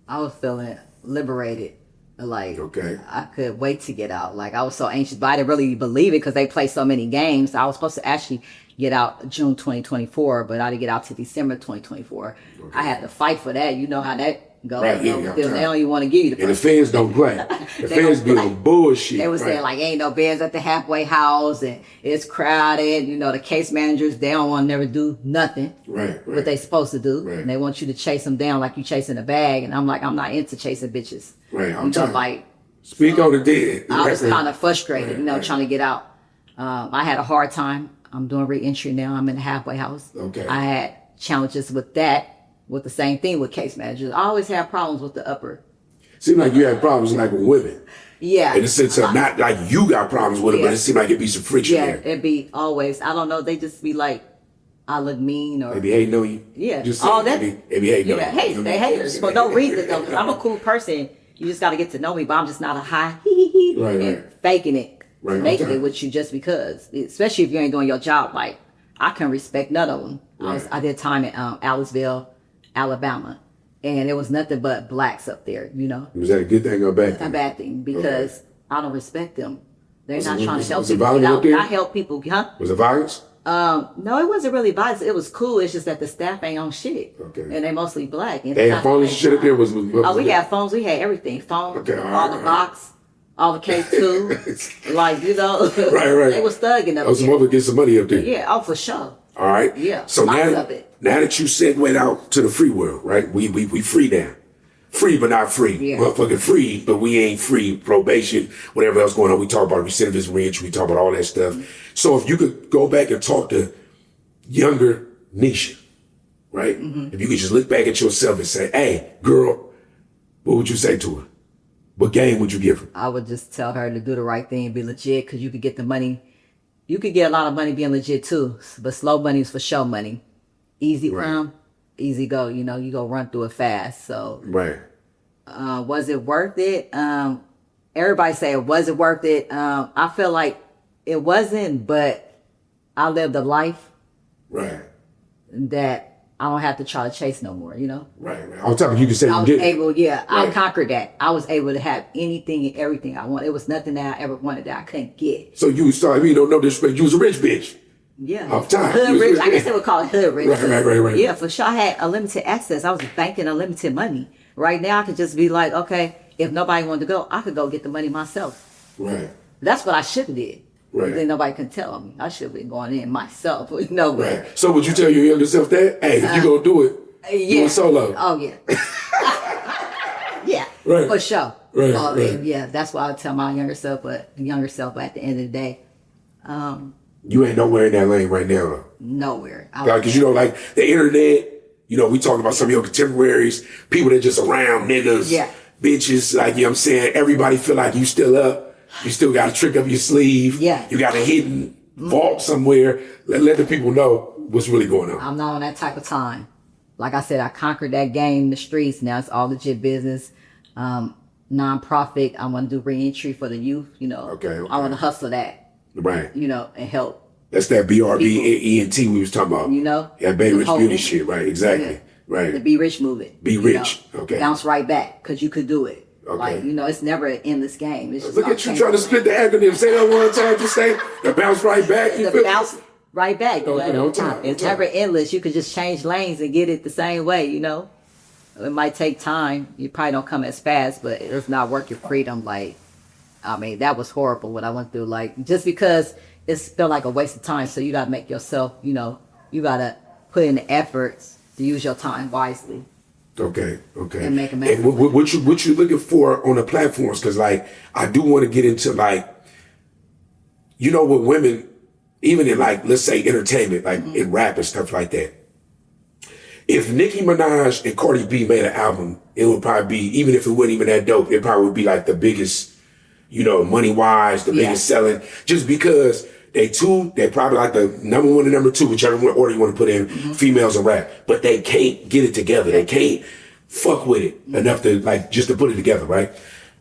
I was feeling liberated. Like, okay. I could wait to get out. Like, I was so anxious, but I didn't really believe it because they play so many games. I was supposed to actually get out June 2024, but I didn't get out till December 2024. Okay. I had to fight for that. You know how that goes. Right, they don't even want to give you the And the fans don't play. The fans be on bullshit. They was saying, like, ain't no beds at the halfway house, and it's crowded. The case managers, they don't want to never do nothing. Right. What they supposed to do. Right. And they want you to chase them down like you chasing a bag. And I'm like, I'm not into chasing bitches. Right. Speak on the dead. I was kind of frustrated, trying to get out. I had a hard time. I'm doing reentry now. I'm in the halfway house. Okay. I had challenges with that, with the same thing with case managers. I always have problems with the upper. Seemed like you had problems like with women. Yeah. In the sense of not like you got problems with it, but it seemed like it'd be some friction there. Yeah, it'd be always. I don't know. They just be like, I look mean or. They be hating on you. Yeah. Just they be hating on you. They haters for no reason though. Cause I'm a cool person. You just got to get to know me, but I'm just not a high and faking it. Making it with you just because, especially if you ain't doing your job. Like, I can respect none of them. I did time in Aliceville, Alabama, and it was nothing but blacks up there. Was that a good thing or a bad thing? A bad thing because I don't respect them. They're not trying to help people. I help people, huh? Was it violence? No, it wasn't really violence. It was cool. It's just that the staff ain't on shit. Okay. And they mostly black. And they had phones and shit up there? We had phones. We had everything. Phones, all the box. All the K2, right. They was thugging up there. Some other get some money up there. Yeah, for sure. All right. Yeah. So now that you segued out to the free world, right? We free now. Free but not free. Yeah. Motherfucking free, but we ain't free. Probation, whatever else going on. We talk about recidivism, reentry, we talk about all that stuff. Mm-hmm. So if you could go back and talk to younger Niesha, right? Mm-hmm. If you could just look back at yourself and say, hey, girl, what would you say to her? What game would you give her? I would just tell her to do the right thing and be legit because you could get the money. You could get a lot of money being legit too, but slow money is for show money. Easy come, easy go. You go run through it fast. So, was it worth it? Everybody say, was it worth it? I feel like it wasn't, but I lived a life that I don't have to try to chase no more, you know? Right. On top of you can say I you was did. able, Right. I conquered that. I was able to have anything and everything I wanted. It was nothing that I ever wanted that I couldn't get. So you started, you know, no disrespect, you was a rich bitch. Yeah. Off time. Hood rich. I guess they would call it hood rich. Right. Yeah, for sure. I had unlimited access. I was banking unlimited money. Right now, I could just be like, okay, if nobody wanted to go, I could go get the money myself. Right. That's what I should have did. Right. Then nobody can tell me. I should have been going in myself. You know, Right. So would you tell your younger self that? Hey, if you gonna do it, do it solo. Oh, yeah. Yeah. Right. For sure. Right. Right. Yeah, that's what I tell my younger self. But at the end of the day, You ain't nowhere in that lane right now. nowhere. Because, you know, like the internet, you know, we talk about some of your contemporaries, people that just around niggas, bitches, like, you know what I'm saying? Everybody feel like you still up. You still got a trick up your sleeve. Yeah. You got a hidden vault somewhere. Let the people know what's really going on. I'm not on that type of time. Like I said, I conquered that game in the streets. Now it's all legit business. Nonprofit. I want to do reentry for the youth, you know. Okay. I want to hustle that. Right. You know, and help. That's that BRB ENT we was talking about. You know? Yeah, Baby Rich whole Beauty movement. shit, right, exactly. Yeah. Right. The Be Rich movement. Be you rich. know? Okay. Bounce right back, because you could do it. Okay. Like, you know, it's never an endless game. It's just Look at you trying to split the acronym. Say that one time. Just say the bounce right back. You the feel bounce right back. on time. It's never endless. You could just change lanes and get it the same way, you know? It might take time. You probably don't come as fast, but it's not worth your freedom. Like, I mean, that was horrible what I went through. Like, just because it felt like a waste of time. So you got to make yourself, you know, you got to put in the efforts to use your time wisely. Okay. And make a And what you looking for on the platforms? Because, like, I do want to get into, like, you know, with women, even in, like, let's say entertainment, like in rap and stuff like that. If Nicki Minaj and Cardi B made an album, it would probably be, even if it wasn't even that dope, it probably would be like the biggest, you know, money-wise, the biggest selling, just because they're probably like the number one and number two, whichever order you want to put in, females in rap. But they can't get it together. They can't fuck with it enough to, like, just to put it together, right?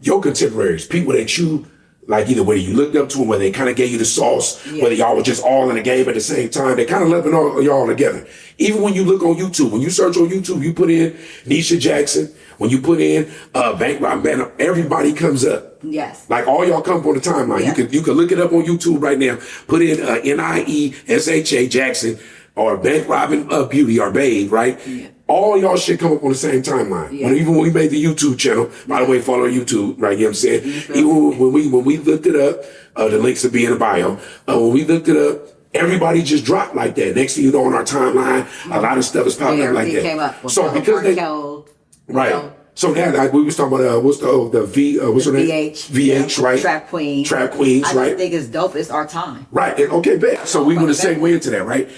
Your contemporaries, people that you, like, either whether you looked up to them, whether they kind of gave you the sauce, whether y'all were just all in the game at the same time, they kind of loving all y'all together. Even when you look on YouTube, when you search on YouTube, you put in Niesha Jackson, when you put in Bank Rob Banner, everybody comes up. Yes. Like, all y'all come up on the timeline. Yeah. You can look it up on YouTube right now. Put in Niesha Jackson or Bank Robin Beauty or Babe, right? Yeah. All y'all shit come up on the same timeline. Yeah. Even when we made the YouTube channel, by the way, follow YouTube, right? You know what I'm saying? Even when we looked it up, the links will be in the bio. When we looked it up, everybody just dropped like that. Next thing you know, on our timeline, a lot of stuff is popping up like that. Came up So because they, right. know, so now, like, we was talking about what's her name? VH, right? Trap Queen. Trap Queens, I right? just think it's dope. It's our time. Right. And, okay, bet. So we went the same way into that, right?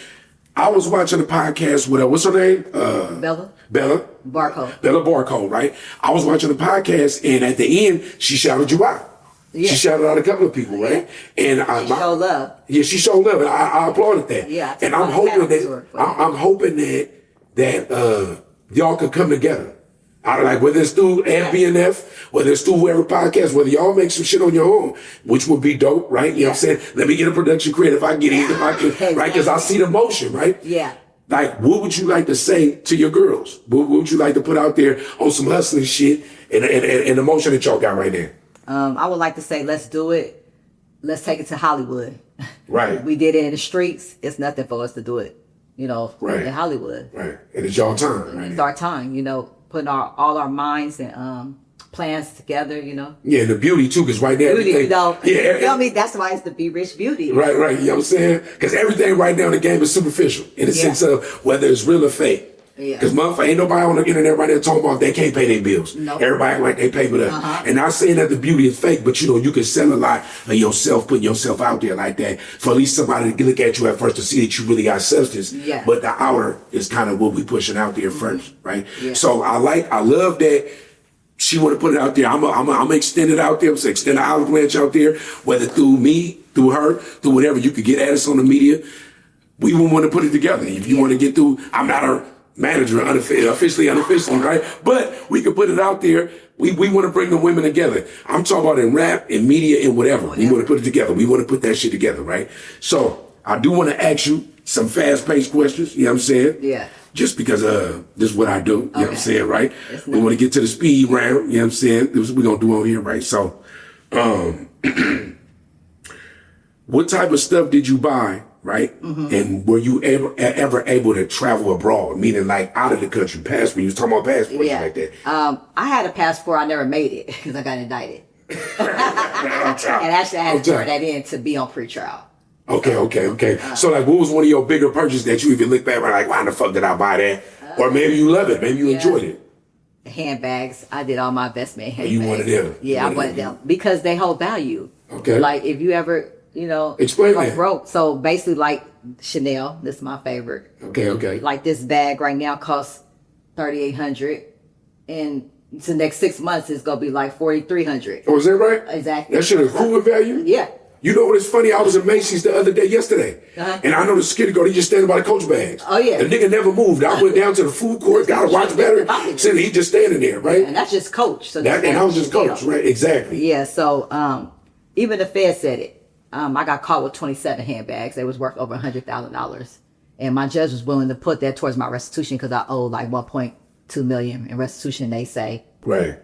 I was watching the podcast with what's her name? Bella Barcode. Barcode, right? I was watching the podcast, and at the end, she shouted you out. Yeah. She shouted out a couple of people, right? And she showed love. Yeah, she showed love, and I applauded that. Yeah. And I'm hoping that y'all could come together. I like, whether it's through FBNF, whether it's through whoever podcast, whether y'all make some shit on your own, which would be dope, right? You know what I'm saying? Let me get a production creative if I get it, if I can, right? Because I see the motion, right? Yeah. Like, what would you like to say to your girls? What would you like to put out there on some hustling shit and the motion that y'all got right now? I would like to say, let's do it. Let's take it to Hollywood. Right. We did it in the streets. It's nothing for us to do it, you know, right. in Hollywood. Right. And it's y'all time. Right? It's our time, you know, putting all our minds and plans together, you know. Yeah, and the beauty too, because right now, you know, yeah, you feel me? That's why it's the Be Rich Beauty. Right, you know what I'm saying? Because everything right now in the game is superficial in the sense of whether it's real or fake. Yeah. Because motherfucker, ain't nobody on the internet right now talking about they can't pay their bills. Nope. Everybody act like they pay with us. And not saying that the beauty is fake, but you know, you can sell a lot of yourself, putting yourself out there like that for at least somebody to look at you at first to see that you really got substance. Yeah. But the outer is kind of what we pushing out there first, right? Yeah. So I love that she want to put it out there. I'm gonna extend it out there. I'm extend the olive branch out there, whether through me, through her, through whatever. You could get at us on the media. We would want to put it together. If you want to get through, I'm not her manager, unofficially, right? But we can put it out there. We want to bring the women together. I'm talking about in rap, in media, in whatever. We want to put it together. We want to put that shit together, right? So I do want to ask you, some fast-paced questions, you know what I'm saying? Yeah. Just because this is what I do, you know what I'm Okay. saying, right? It's We nice. want to get to the speed round, you know what I'm saying? This is what we're going to do on here, right? So, what type of stuff did you buy, right? Mm-hmm. And were you ever able to travel abroad, meaning like out of the country, passport? You was talking about passports Yeah. like that. I had a passport. I never made it because I got indicted. I'm And trying. actually, I had I'm to turn trying. that in to be on pretrial. Okay. So like, what was one of your bigger purchases that you even look back and like, why the fuck did I buy that? Or maybe you love it. Maybe you enjoyed it. Handbags. I did all my investment handbags. You wanted them? Yeah, I wanted them because they hold value. Okay. Like if you ever, Explain go that. broke. So basically, like Chanel. This is my favorite. Okay. Like this bag right now costs $3,800, and the next 6 months it's gonna be like $4,300. Oh, is that right? Exactly. That shit is cool with value? Yeah. You know what is funny? I was in Macy's the other day, yesterday. Uh-huh. And I know the security guard, he just standing by the Coach bags. Oh, yeah. The nigga never moved. I went down to the food court, got a watch battery, said he just standing there, right? And that's just Coach. So And I was just Coach, right? Exactly. Yeah. So even the Fed said it. I got caught with 27 handbags. They was worth over $100,000, and my judge was willing to put that towards my restitution because I owed like 1.2 million in restitution. They say. Right.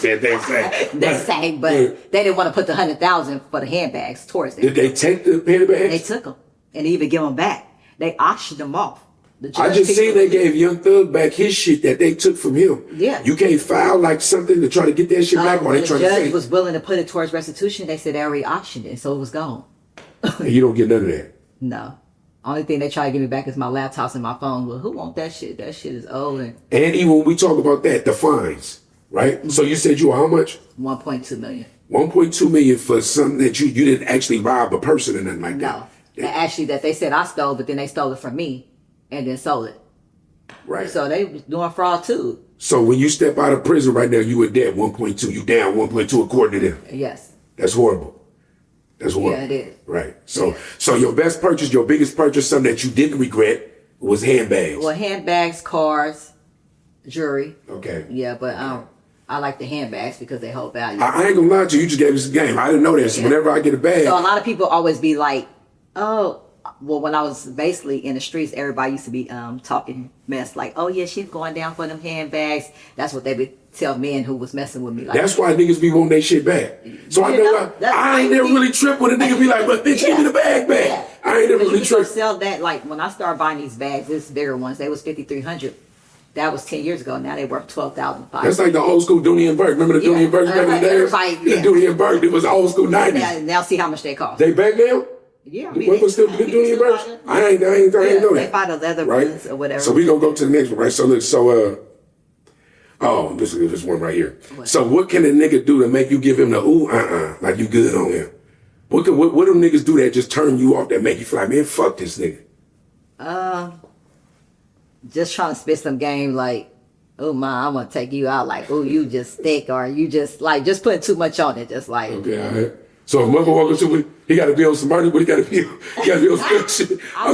They say. They say, but they didn't want to put the 100,000 for the handbags towards it. Did they take the penny bags? They took them and even give them back. They auctioned them off. The I judge just picked seen them. they gave Young Thug back his shit that they took from him. Yeah. You can't file like something to try to get that shit back, or When they the try to judge say, was willing to put it towards restitution. They said they already auctioned it, so it was gone. and you don't get none of that. No. Only thing they try to give me back is my laptops and my phone. Well, who want that shit? That shit is old and And even when we talk about that, the fines, right? So you said you were how much? 1.2 million. 1.2 million for something that you didn't actually rob a person or nothing like No. that. And actually that they said I stole, but then they stole it from me and then sold it. Right. So they was doing fraud too. So when you step out of prison right now, you were dead 1.2. You down 1.2 according to them. Yes. That's horrible. That's horrible. Yeah, it is. Right. So your best purchase, your biggest purchase, something that you didn't regret was handbags. Well, handbags, cars, jewelry. Okay. Yeah, but I like the handbags because they hold value. I ain't gonna lie to you. You just gave us a game. I didn't know that. So whenever I get a bag, So a lot of people always be like, oh, well, when I was basically in the streets, everybody used to be talking mess like, oh yeah, she's going down for them handbags. That's what they would tell men who was messing with me. Like, that's why niggas be wanting their shit back. So I You know know, I ain't never really tripped when a nigga be like, but bitch, give me the bag back. Yeah. I ain't never But really you can tripped. sell that. Like when I started buying these bags, this bigger ones, they was $5,300. That was 10 years ago. Now they worth $12,500. That's like the old school Dooney and Burke. Remember the Dooney and Burke back in the days? Everybody, yeah. Dooney and Burke, it was old school 90s. Now see how much they cost. They back now? Yeah, What was still good Dooney and Burke? I ain't know They that. buy the leather ones or whatever. So we gonna go to the next one, right? So look, this is this one right here. What? So what can a nigga do to make you give him the like you good on him? What do niggas do that just turn you off, that make you feel like, man, fuck this nigga? Just trying to spit some game like, oh my, I'm gonna take you out, like, oh, you just thick, or you just like just putting too much on it, just like Okay, all right. So if mother walking to me, he gotta be on some money, but he gotta be on some shit. I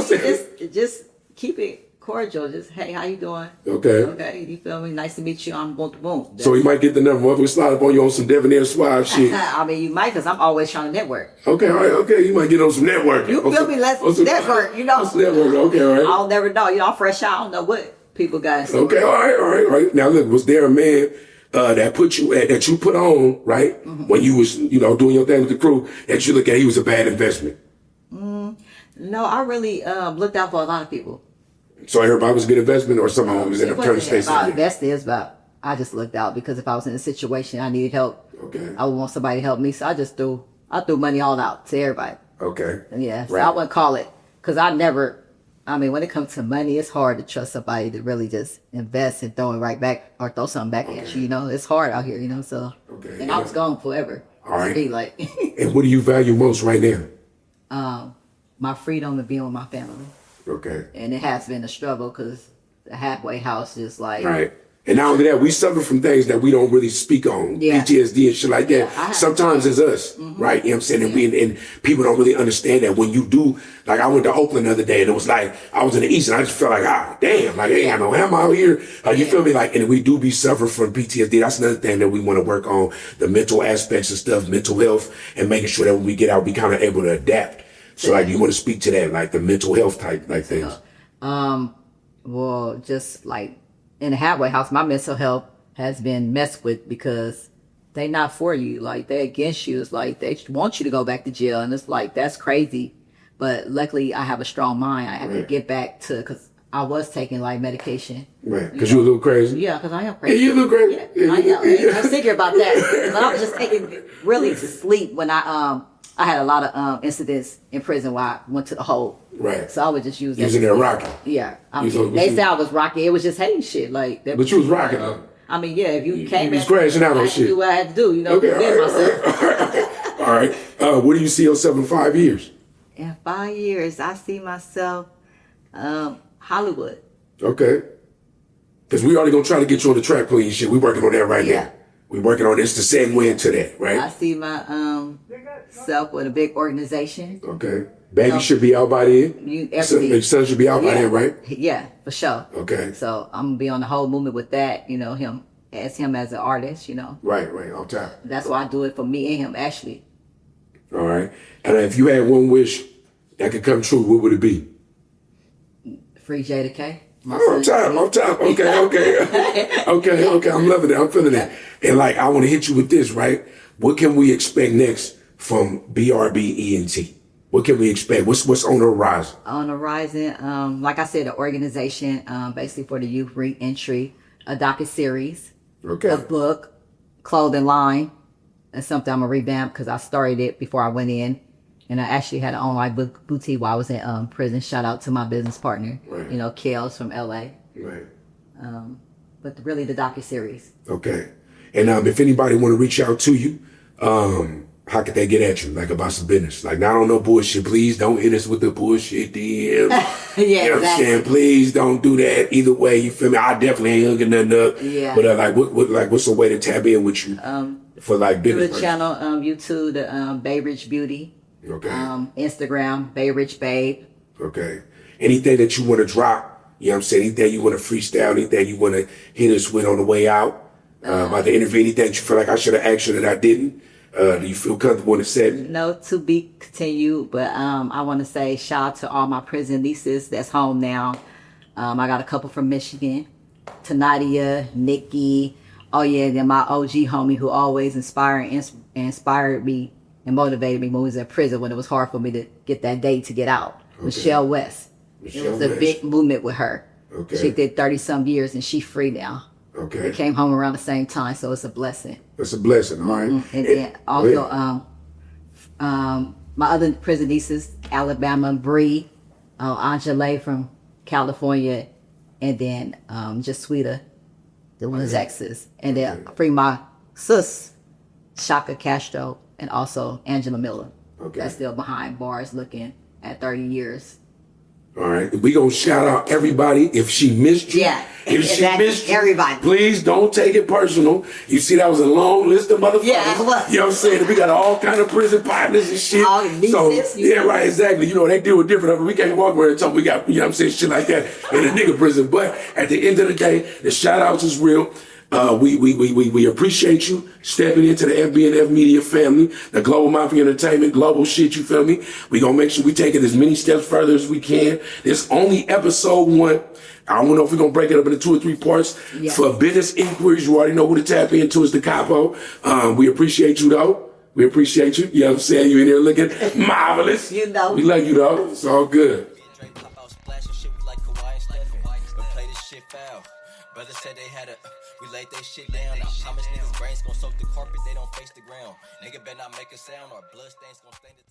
mean, just keep it cordial. Just hey, how you doing? Okay. You feel me? Nice to meet you. I'm boom, boom. So he might get the number. Mother slide up on you on some debonair suave shit. I mean, you might, because I'm always trying to network. Okay, all right, okay. You might get on some networking. You feel me? Let's network. You know, Let's network. Okay, all right. I'll never know. You know, I'm fresh out. I don't know what people got. Okay, all right. Now look, was there a man that put you that you put on, right? When you was, doing your thing with the crew, that you look at, he was a bad investment? No, I really looked out for a lot of people. So everybody was a good investment, or someone was in a turn About station? investing is about. I just looked out because if I was in a situation I needed help, Okay. I would want somebody to help me. So I threw money all out to everybody. Okay. Yeah, so Right. I wouldn't call it because when it comes to money, it's hard to trust somebody to really just invest and throw it right back or throw something back at you. It's hard out here, so. Okay, And I was gone forever. All right. To be like, And what do you value most right now? my freedom of being with my family. Okay. And it has been a struggle because the halfway house is like. Right. And not only that, we suffer from things that we don't really speak on. Yeah. PTSD and shit like that. Yeah, Sometimes it's us, right? You know what I'm saying? And people don't really understand that when you do, like I went to Oakland the other day and it was like, I was in the East and I just felt like, damn, like, hey, I know I'm out here. You feel me? Like, and we do be suffering from PTSD. That's another thing that we want to work on, the mental aspects of stuff, mental health, and making sure that when we get out, we kind of able to adapt So like, you want to speak to that, like the mental health type like things? Well, just like in the halfway house, my mental health has been messed with because they not for you. Like, they against you. It's like they want you to go back to jail, and it's like, that's crazy. But luckily, I have a strong mind. I have to get back to, because I was taking like medication. Right, because you a little crazy. Yeah, because I am crazy. Yeah, you look crazy. Yeah, I know. I'm sick about that. But I was just taking really to sleep when I had a lot of incidents in prison while I went to the hole. Right. So I would just use that. Using that rocket. Yeah. They say I was rocking. It was just hating shit. Like that. But you was rocking though. I mean, yeah, if you came you was crashing out on shit. Do what I had to do, Okay, defend myself. all right. Where do you see yourself in 5 years? In 5 years, I see myself Hollywood. Okay. Because we already gonna try to get you on the track, please. Shit, we working on that right now. We working on this to segue into that, right? I see my self with a big organization. Okay. Baby should be out by then. Son should be out by then, right? Yeah, for sure. Okay. So I'm gonna be on the whole movement with that. him as an artist. Right, on time. That's why I do it for me and him, actually. All right. And if you had one wish that could come true, what would it be? Free Jada K. On time. Okay. I'm loving it. I'm feeling it. And like, I want to hit you with this, right? What can we expect next from BRB ENT? What can we expect? What's on the horizon? On the horizon, like I said, an organization basically for the youth reentry, a docuseries, a book, clothing line. That's something I'm gonna revamp because I started it before I went in, and I actually had an online boutique while I was in prison. Shout out to my business partner, right. Kels from LA. Right. But really, the docuseries. Okay. And if anybody want to reach out to you, how could they get at you, like, about some business? Like, not on no bullshit. Please don't hit us with the bullshit DM. Yeah, you know what I'm saying? Please don't do that. Either way, you feel me? I definitely ain't hooking nothing up. Yeah. But what's a way to tap in with you for like business? Through the channel, YouTube, the Bay Rich Beauty. Okay. Instagram, Bay Rich Babe. Okay. Anything that you want to drop? You know what I'm saying? Anything you want to freestyle? Anything you want to hit us with on the way out? About the interview? Anything that you feel like I should have asked you that I didn't? Do you feel comfortable in the set? No, to be continued, but I want to say shout out to all my prison nieces that's home now. I got a couple from Michigan, to Nadia, Nikki, and then my OG homie who always inspired me and motivated me when we was in prison when it was hard for me to get that day to get out. Okay. Michelle West. It was a big movement with her. Okay. She did 30-some years and she's free now. Okay. We came home around the same time, so it's a blessing. It's a blessing, all right. Mm-hmm. And then also, my other prison nieces, Alabama, Bree, Angela from California, and then just Sweeta, the one's exes. And then free my sis, Shaka Castro, and also Angela Miller. Okay. That's still behind bars looking at 30 years. All right, we gonna shout out everybody. If she missed you, if she missed you, everybody, please don't take it personal. You see, that was a long list of motherfuckers. Yeah, it was. You know what I'm saying? We got all kind of prison partners and shit. All nieces, right, exactly. They deal with different. We can't walk around and talk. We got, you know what I'm saying, shit like that in a nigga prison. But at the end of the day, the shout outs is real. We appreciate you stepping into the FBNF media family, the Global Mafia Entertainment, global shit, you feel me? We gonna make sure we take it as many steps further as we can. This only episode 1. I don't know if we're gonna break it up into 2 or 3 parts. Yeah. For business inquiries, you already know who to tap into is the capo. We appreciate you though. We appreciate you. You know what I'm saying? You in there looking marvelous. We love you though. It's all good. Brothers said they had we laid they shit down. I promise niggas brains gon' soak the carpet, they don't face the ground. Nigga better not make a sound or blood stains gon' stain the